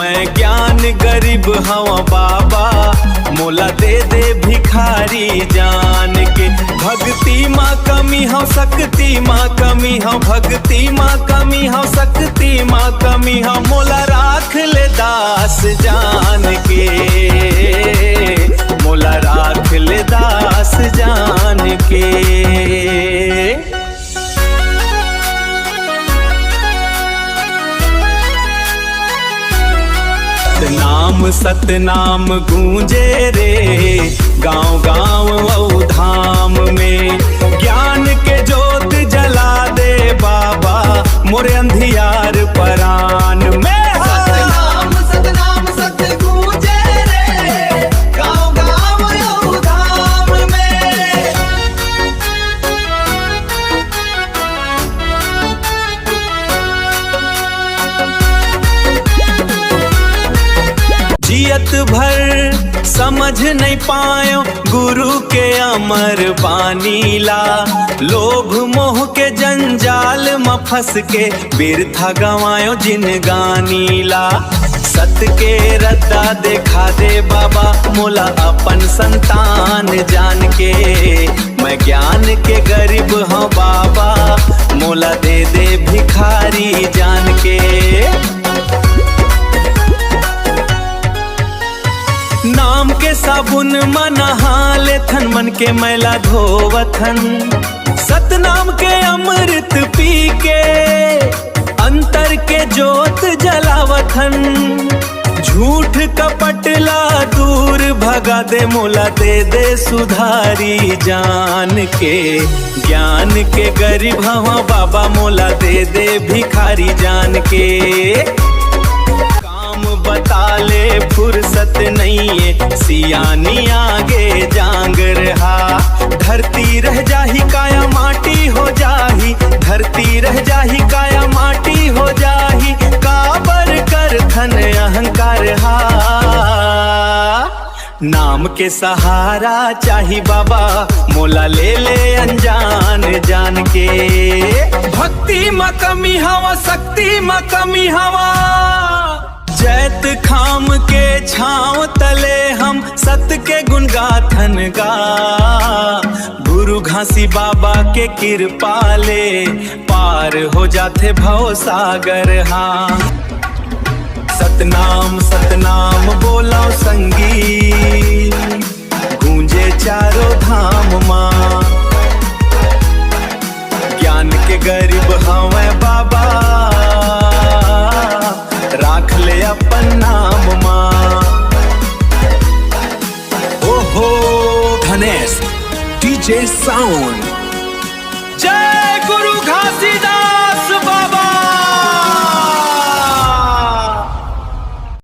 मैं ज्ञान गरीब हवा बाबा, मोला दे दे भिखारी जान के। भक्ति माँ कमी हो सकती माँ कमी हो, भक्ति माँ कमी हो सकती माँ कमी हो, मोला राख ले दास जान के, मोला राख ले दास जान के। नाम सतनाम गूंजे रे गांव गांव औ धाम में, ज्ञान के जोत जला दे बाबा मोरे अंधियार परान में। सतनाम सतनाम सत गूंजे रे गाँव गाँव औ धाम में। जियत भर समझ नहीं पायो गुरु के अमर बानी ला, लोभ मोह के जंजाल में फंस के बिरथा गवायो जिनगानी ला। सत के रद्दा देखा दे बाबा मोला अपन संतान जान के, मैं ज्ञान के गरीब हूँ बाबा, मोला दे दे भिखारी जान के। नाम के साबुन मन नहा लेथन, मन के मैला धोवथन, सतनाम के अमृत पी के अंतर के जोत जलावथन। झूठ कपटला दूर भगा दे मोला दे दे सुधारी जान के, ज्ञान के गरीब हवा बाबा मोला दे दे भिखारी जान के। बता ले फुर्सत नहीं है सियानी आगे जांग रहा, धरती रह जाही काया माटी हो जाही, धरती रह जाही काया माटी हो जाही, काबर कर थन अहंकार हा। नाम के सहारा चाही बाबा मोला ले ले अनजान जान के, भक्ति में कमी हवा शक्ति में कमी हवा, जैत खाम के छाँव तले हम सत के गुण गाथन गा, गुरु घासी बाबा के कृपा ले पार हो जाते भव सागर। हाँ सतनाम सतनाम बोलो संगी गूंजे चारों धाम माँ, ज्ञान के गरीब हमें बाबा राख ले अपन नाम माँ। ओहो धनेश डीजे साउंड, जय गुरु घासीदास।